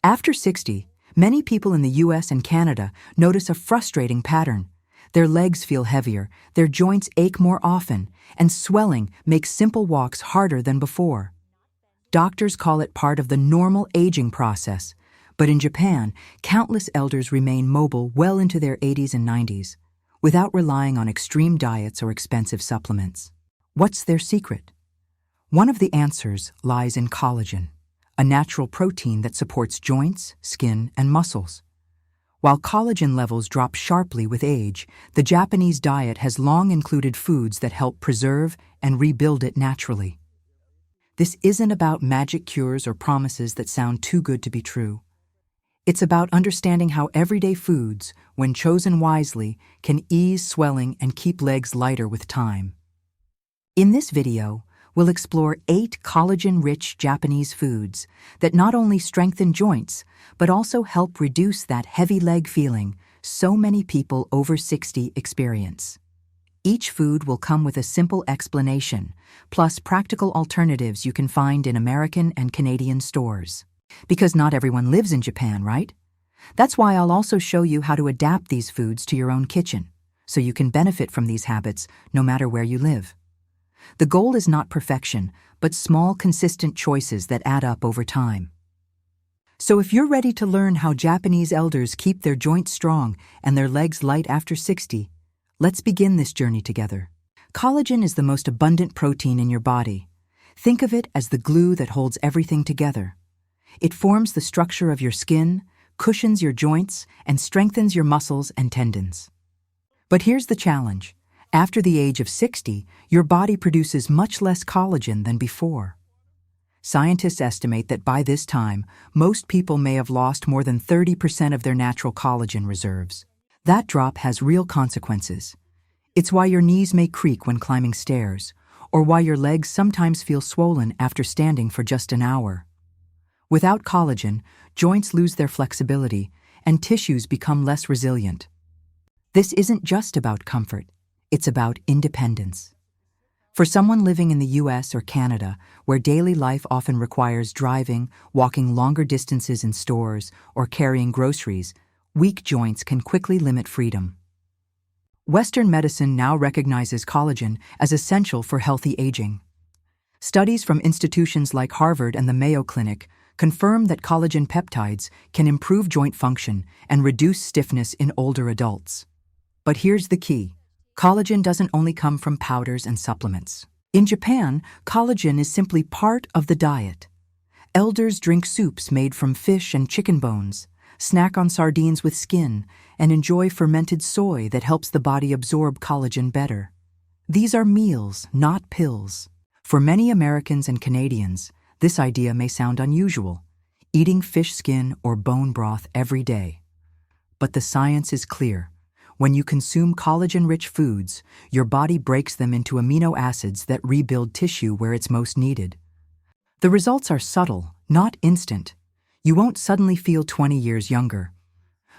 After 60, many people in the US and Canada notice a frustrating pattern. Their legs feel heavier, their joints ache more often, and swelling makes simple walks harder than before. Doctors call it part of the normal aging process, but in Japan, countless elders remain mobile well into their 80s and 90s, without relying on extreme diets or expensive supplements. What's their secret? One of the answers lies in collagen, a natural protein that supports joints, skin, and muscles. While collagen levels drop sharply with age, the Japanese diet has long included foods that help preserve and rebuild it naturally. This isn't about magic cures or promises that sound too good to be true. It's about understanding how everyday foods, when chosen wisely, can ease swelling and keep legs lighter with time. In this video, we'll explore 8 collagen-rich Japanese foods that not only strengthen joints, but also help reduce that heavy leg feeling so many people over 60 experience. Each food will come with a simple explanation, plus practical alternatives you can find in American and Canadian stores. Because not everyone lives in Japan, right? That's why I'll also show you how to adapt these foods to your own kitchen, so you can benefit from these habits no matter where you live. The goal is not perfection, but small, consistent choices that add up over time. So if you're ready to learn how Japanese elders keep their joints strong and their legs light after 60, let's begin this journey together. Collagen is the most abundant protein in your body. Think of it as the glue that holds everything together. It forms the structure of your skin, cushions your joints, and strengthens your muscles and tendons. But here's the challenge. After the age of 60, your body produces much less collagen than before. Scientists estimate that by this time, most people may have lost more than 30% of their natural collagen reserves. That drop has real consequences. It's why your knees may creak when climbing stairs, or why your legs sometimes feel swollen after standing for just an hour. Without collagen, joints lose their flexibility, and tissues become less resilient. This isn't just about comfort. It's about independence. For someone living in the US or Canada, where daily life often requires driving, walking longer distances in stores, or carrying groceries, weak joints can quickly limit freedom. Western medicine now recognizes collagen as essential for healthy aging. Studies from institutions like Harvard and the Mayo Clinic confirm that collagen peptides can improve joint function and reduce stiffness in older adults. But here's the key. Collagen doesn't only come from powders and supplements. In Japan, collagen is simply part of the diet. Elders drink soups made from fish and chicken bones, snack on sardines with skin, and enjoy fermented soy that helps the body absorb collagen better. These are meals, not pills. For many Americans and Canadians, this idea may sound unusual, eating fish skin or bone broth every day. But the science is clear. When you consume collagen-rich foods, your body breaks them into amino acids that rebuild tissue where it's most needed. The results are subtle, not instant. You won't suddenly feel 20 years younger.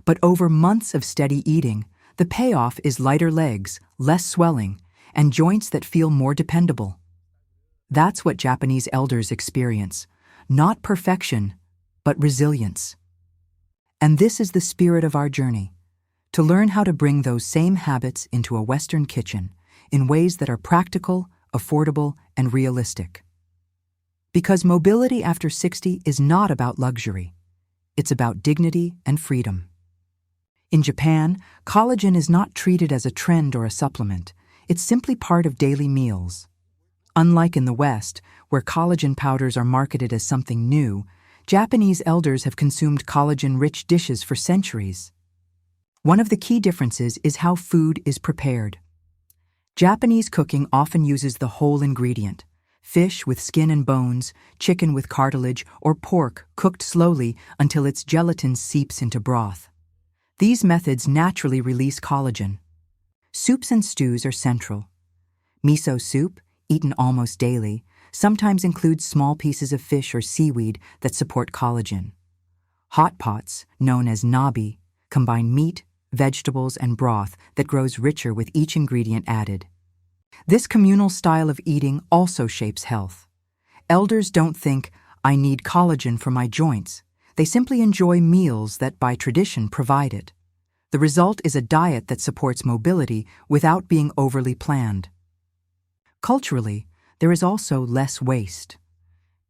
But over months of steady eating, the payoff is lighter legs, less swelling, and joints that feel more dependable. That's what Japanese elders experience, not perfection, but resilience. And this is the spirit of our journey. To learn how to bring those same habits into a Western kitchen in ways that are practical, affordable, and realistic. Because mobility after 60 is not about luxury. It's about dignity and freedom. In Japan, collagen is not treated as a trend or a supplement. It's simply part of daily meals. Unlike in the West, where collagen powders are marketed as something new, Japanese elders have consumed collagen-rich dishes for centuries. One of the key differences is how food is prepared. Japanese cooking often uses the whole ingredient: fish with skin and bones, chicken with cartilage, or pork cooked slowly until its gelatin seeps into broth. These methods naturally release collagen. Soups and stews are central. Miso soup, eaten almost daily, sometimes includes small pieces of fish or seaweed that support collagen. Hot pots, known as nabe, combine meat, vegetables, and broth that grows richer with each ingredient added. This communal style of eating also shapes health. Elders don't think, "I need collagen for my joints." They simply enjoy meals that by tradition provide it. The result is a diet that supports mobility without being overly planned. Culturally, there is also less waste.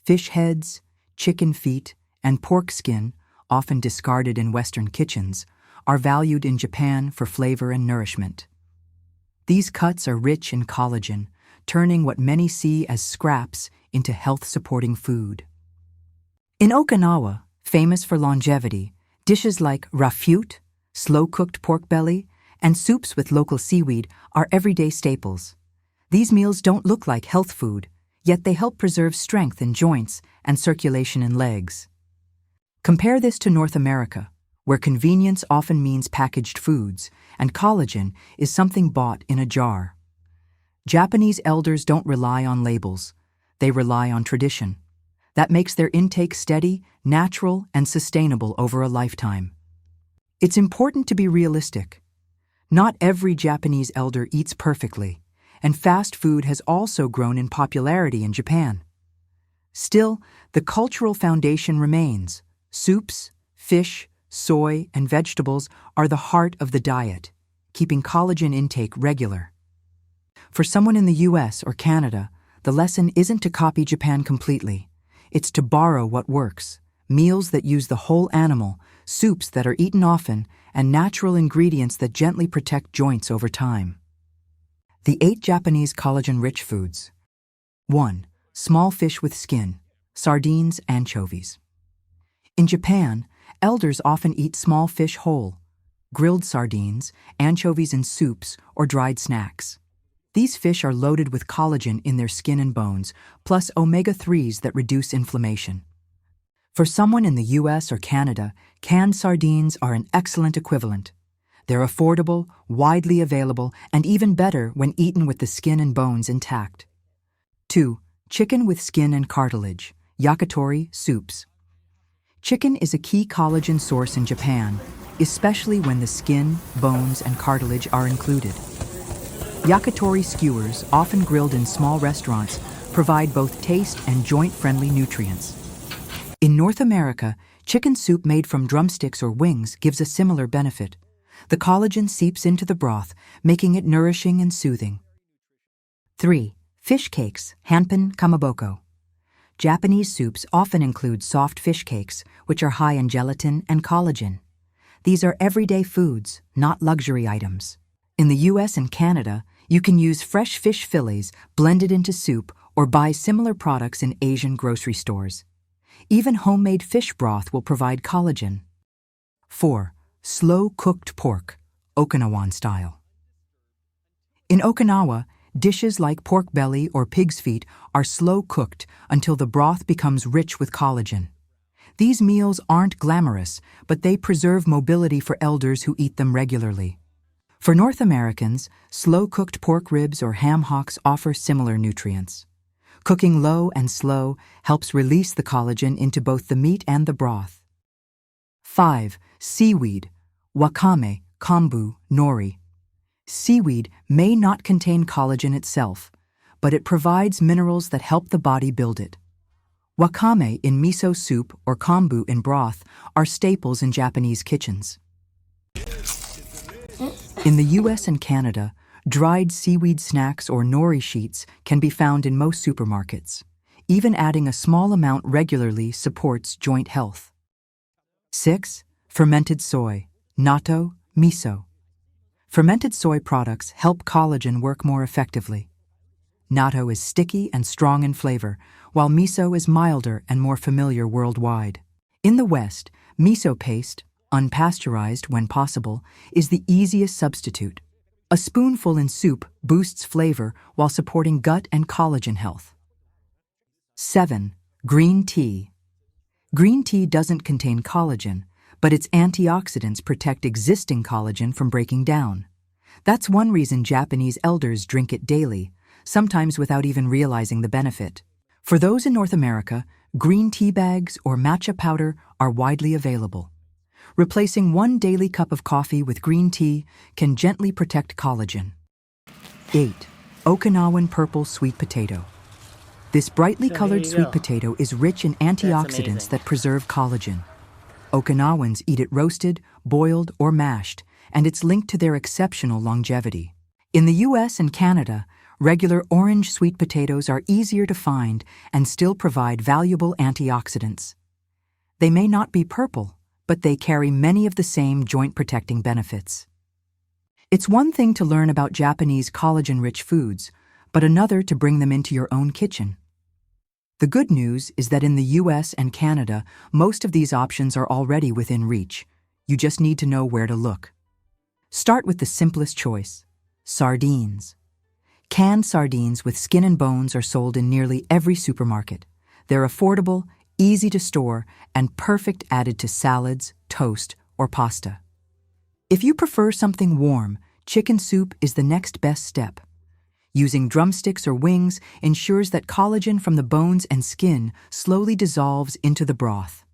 Fish heads, chicken feet, and pork skin, often discarded in Western kitchens, are valued in Japan for flavor and nourishment. These cuts are rich in collagen, turning what many see as scraps into health-supporting food. In Okinawa, famous for longevity, dishes like rafute, slow-cooked pork belly, and soups with local seaweed are everyday staples. These meals don't look like health food, yet they help preserve strength in joints and circulation in legs. Compare this to North America, where convenience often means packaged foods, and collagen is something bought in a jar. Japanese elders don't rely on labels, they rely on tradition. That makes their intake steady, natural, and sustainable over a lifetime. It's important to be realistic. Not every Japanese elder eats perfectly, and fast food has also grown in popularity in Japan. Still, the cultural foundation remains. Soups, fish, soy, and vegetables are the heart of the diet, keeping collagen intake regular. For someone in the US or Canada, the lesson isn't to copy Japan completely. It's to borrow what works: meals that use the whole animal, soups that are eaten often, and natural ingredients that gently protect joints over time. The 8 Japanese collagen-rich foods. 1. Small fish with skin, sardines, anchovies. In Japan, elders often eat small fish whole, grilled sardines, anchovies in soups, or dried snacks. These fish are loaded with collagen in their skin and bones, plus omega-3s that reduce inflammation. For someone in the US or Canada, canned sardines are an excellent equivalent. They're affordable, widely available, and even better when eaten with the skin and bones intact. 2. Chicken with skin and cartilage, yakitori soups. Chicken is a key collagen source in Japan, especially when the skin, bones, and cartilage are included. Yakitori skewers, often grilled in small restaurants, provide both taste and joint-friendly nutrients. In North America, chicken soup made from drumsticks or wings gives a similar benefit. The collagen seeps into the broth, making it nourishing and soothing. 3. Fish cakes, hanpan kamaboko. Japanese soups often include soft fish cakes, which are high in gelatin and collagen. These are everyday foods, not luxury items. In the US and Canada, you can use fresh fish fillets blended into soup or buy similar products in Asian grocery stores. Even homemade fish broth will provide collagen. 4. Slow-cooked pork, Okinawan style. In Okinawa, dishes like pork belly or pig's feet are slow-cooked until the broth becomes rich with collagen. These meals aren't glamorous, but they preserve mobility for elders who eat them regularly. For North Americans, slow-cooked pork ribs or ham hocks offer similar nutrients. Cooking low and slow helps release the collagen into both the meat and the broth. 5. Seaweed, wakame, kombu, nori. Seaweed may not contain collagen itself, but it provides minerals that help the body build it. Wakame in miso soup or kombu in broth are staples in Japanese kitchens. In the US and Canada, dried seaweed snacks or nori sheets can be found in most supermarkets. Even adding a small amount regularly supports joint health. 6. Fermented soy, natto, miso. Fermented soy products help collagen work more effectively. Natto is sticky and strong in flavor, while miso is milder and more familiar worldwide. In the West, miso paste, unpasteurized when possible, is the easiest substitute. A spoonful in soup boosts flavor while supporting gut and collagen health. 7. Green tea. Green tea doesn't contain collagen, but its antioxidants protect existing collagen from breaking down. That's one reason Japanese elders drink it daily, sometimes without even realizing the benefit. For those in North America, green tea bags or matcha powder are widely available. Replacing one daily cup of coffee with green tea can gently protect collagen. 8. Okinawan purple sweet potato. This brightly colored sweet potato is rich in antioxidants that preserve collagen. Okinawans eat it roasted, boiled, or mashed, and it's linked to their exceptional longevity. In the US and Canada, regular orange sweet potatoes are easier to find and still provide valuable antioxidants. They may not be purple, but they carry many of the same joint-protecting benefits. It's one thing to learn about Japanese collagen-rich foods, but another to bring them into your own kitchen. The good news is that in the US and Canada, most of these options are already within reach. You just need to know where to look. Start with the simplest choice: sardines. Canned sardines with skin and bones are sold in nearly every supermarket. They're affordable, easy to store, and perfect added to salads, toast, or pasta. If you prefer something warm, chicken soup is the next best step. Using drumsticks or wings ensures that collagen from the bones and skin slowly dissolves into the broth.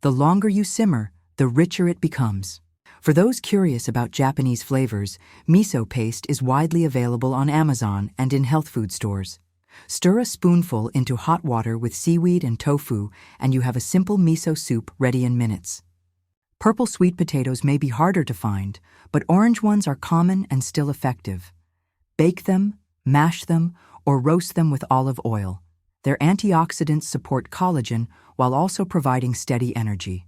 The longer you simmer, the richer it becomes. For those curious about Japanese flavors, miso paste is widely available on Amazon and in health food stores. Stir a spoonful into hot water with seaweed and tofu, and you have a simple miso soup ready in minutes. Purple sweet potatoes may be harder to find, but orange ones are common and still effective. Bake them, mash them, or roast them with olive oil. Their antioxidants support collagen while also providing steady energy.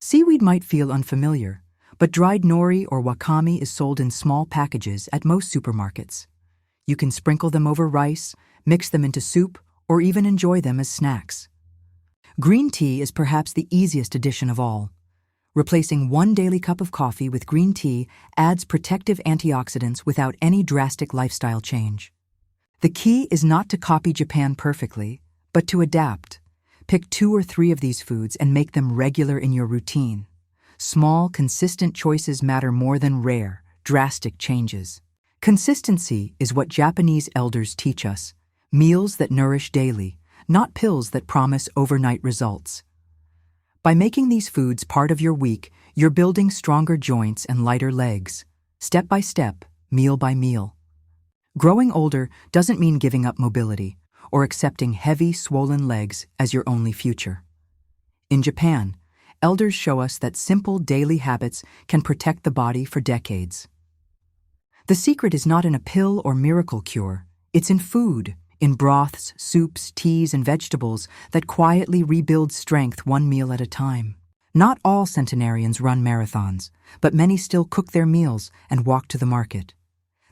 Seaweed might feel unfamiliar, but dried nori or wakame is sold in small packages at most supermarkets. You can sprinkle them over rice, mix them into soup, or even enjoy them as snacks. Green tea is perhaps the easiest addition of all. Replacing one daily cup of coffee with green tea adds protective antioxidants without any drastic lifestyle change. The key is not to copy Japan perfectly, but to adapt. Pick 2 or 3 of these foods and make them regular in your routine. Small, consistent choices matter more than rare, drastic changes. Consistency is what Japanese elders teach us. Meals that nourish daily, not pills that promise overnight results. By making these foods part of your week, you're building stronger joints and lighter legs, step by step, meal by meal. Growing older doesn't mean giving up mobility or accepting heavy, swollen legs as your only future. In Japan, elders show us that simple daily habits can protect the body for decades. The secret is not in a pill or miracle cure. It's in food, in broths, soups, teas, and vegetables that quietly rebuild strength one meal at a time. Not all centenarians run marathons, but many still cook their meals and walk to the market.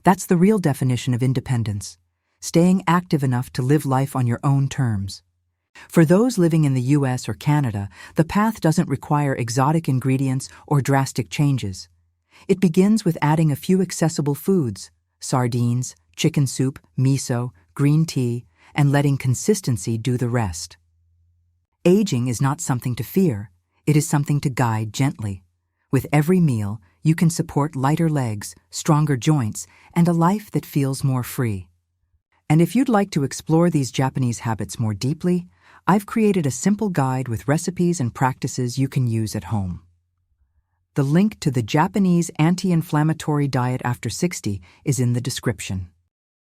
That's the real definition of independence, staying active enough to live life on your own terms. For those living in the US or Canada, the path doesn't require exotic ingredients or drastic changes. It begins with adding a few accessible foods: sardines, chicken soup, miso, green tea, and letting consistency do the rest. Aging is not something to fear, it is something to guide gently. With every meal, you can support lighter legs, stronger joints, and a life that feels more free. And if you'd like to explore these Japanese habits more deeply, I've created a simple guide with recipes and practices you can use at home. The link to the Japanese anti-inflammatory diet after 60 is in the description.